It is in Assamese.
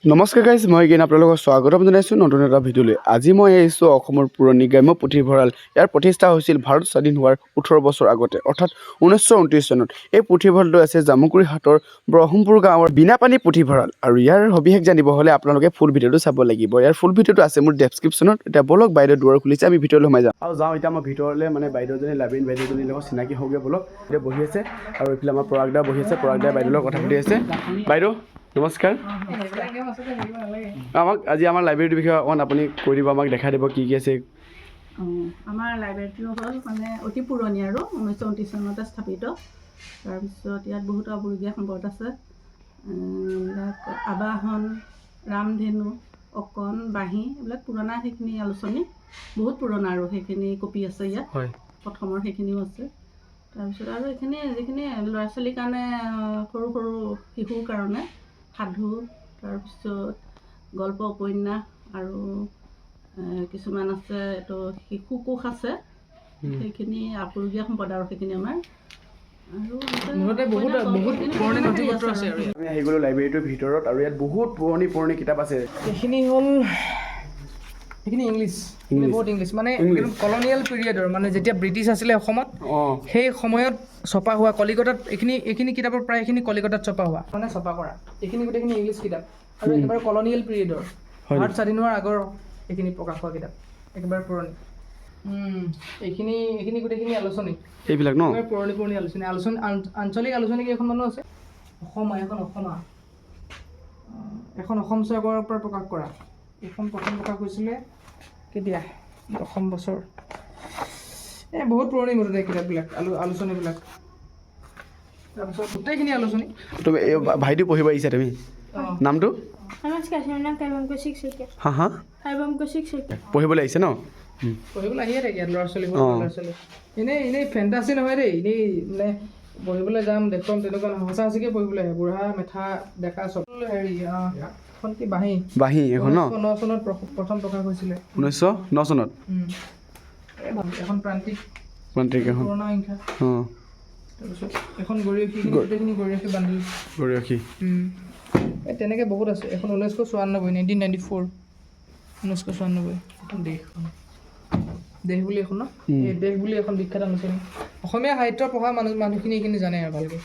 নমস্কাৰ গাইজ, মই জ্ঞান আপোনালোকক স্বাগতম জনাইছোঁ নতুন এটা ভিডিঅ'লৈ। আজি মই আহিছোঁ অসমৰ পুৰণি গ্ৰাম্য পুথিভঁৰাল। ইয়াৰ প্ৰতিষ্ঠা হৈছিল ভাৰত স্বাধীন হোৱাৰ 18 বছৰ আগতে, অৰ্থাৎ 1929 চনত। এই পুথিভঁৰালটো আছে জামুগুৰি হাটৰ ব্ৰহ্মপুৰ গাঁৱৰ বিনাপানী পুথিভঁৰাল। আৰু ইয়াৰ সবিশেষ জানিব হ'লে আপোনালোকে ফুল ভিডিঅ'টো চাব লাগিব। ইয়াৰ ফুল ভিডিঅ'টো আছে মোৰ ডেছক্ৰিপশ্যনত। এতিয়া বলক বাইদেউ দুৱাৰ খুলিছে, আমি ভিডিঅ'লৈ সোমাই যাম। আৰু যাওঁ এতিয়া মই ভিতৰলৈ, মানে বাইদেউজনী লাবিন বাইদেউজনীৰ লগত চিনাকি হওঁগৈ বলক। এতিয়া বহি আছে আৰু এইফালে আমাৰ পৰাগদা বহি আছে। পৰাগদাই বাইদেউৰ লগত কথা পাতি আছে। বাইদেউ নমস্কাৰ। আমাক আজি আমাৰ লাইব্ৰেৰীটোৰ বিষয়ে অকণমান আপুনি কৈ দিব, আমাক দেখাই দিব কি আছে। আমাৰ লাইব্ৰেৰীটো হ'ল মানে অতি পুৰণি আৰু 1929 চনতে স্থাপিত। তাৰপিছত ইয়াত বহুতো আপুৰুগীয়া সম্পদ আছে, এইবিলাক আবাহন, ৰামধেনু, অকণ, বাঁহী, এইবিলাক পুৰণা সেইখিনি আলোচনী, বহুত পুৰণা আৰু সেইখিনি কপি আছে ইয়াত। হয়, প্ৰথমৰ সেইখিনিও আছে। তাৰপিছত আৰু এইখিনি যিখিনি ল'ৰা ছোৱালীৰ কাৰণে, সৰু সৰু শিশুৰ কাৰণে সাধু, তাৰপিছত গল্প উপন্যাস আৰু কিছুমান আছে, এইটো শিশু কোষ আছে। সেইখিনি আপুৰুগীয়া সম্পদ আৰু সেইখিনি আমাৰ আৰু আমি আহি গ'লোঁ লাইব্ৰেৰীটোৰ ভিতৰত আৰু ইয়াত বহুত পুৰণি কিতাপ আছে। এইখিনি হ'ল ইংলিছ, বহুত ইংলিছ, মানে কলনিয়েল পিৰিয়ডৰ, মানে যেতিয়া ব্ৰিটিছ আছিলে অসমত, সেই সময়ত ছপা হোৱা কলিকতাত এইখিনি কিতাপৰ প্ৰায়খিনি কলিকতাত ছপা হোৱা, মানে ছপা কৰা এইখিনি গোটেইখিনি ইংলিছ কিতাপ আৰু একেবাৰে কলনিয়েল পিৰিয়ডৰ, ভাৰত স্বাধীন হোৱাৰ আগৰ এইখিনি প্ৰকাশ হোৱা কিতাপ, একেবাৰে পুৰণি। এইখিনি গোটেইখিনি আলোচনী, এইবিলাক ন পুৰণি আলোচনী আঞ্চলিক আলোচনী কেইখনমানো আছে। এখন অসম চৰকাৰৰ পৰা প্ৰকাশ কৰা, এইখন প্ৰথম প্ৰকাশ হৈছিলে কেতিয়া, 10 বছৰ, বহুত পুৰণি মুঠতে কিতাপবিলাক, আলোচনীবিলাক। তাৰপিছত গোটেইখিনি আলোচনী। তুমি ভাইটি পঢ়িব আহিছা তুমি? নামটো? হা হা পঢ়িবলৈ আহিছে ন? পঢ়িবলৈ আহিয়ে থাকে ইয়াত ল'ৰা ছোৱালী। এনেই ফেণ্টাচি নহয় দেই, এনেই মানে পঢ়িবলৈ যাম দেখুৱাম তেনেকুৱা নহয়, সঁচা সঁচিকৈ পঢ়িবলৈ আহে, বুঢ়া মেথা ডেকা চব। হেৰি এখন কি বাঁহী এখন 1909 চনত প্ৰথম প্ৰকাশ হৈছিলে। 1909 চনত এখন প্ৰান্তিক এখন পুৰণা সংখ্যা। তাৰপিছত এখন গৰিয়সী, গোটেইখিনি গৰিয়সী বান্ধিল। তেনেকৈ বহুত আছে। এখন 1994 এখন দেশ বুলি এখন ন, এই দেশ বুলি এখন বিখ্যাত আলোচনী। অসমীয়া সাহিত্য পঢ়া মানুহখিনি এইখিনি জানে আৰু ভালকৈ।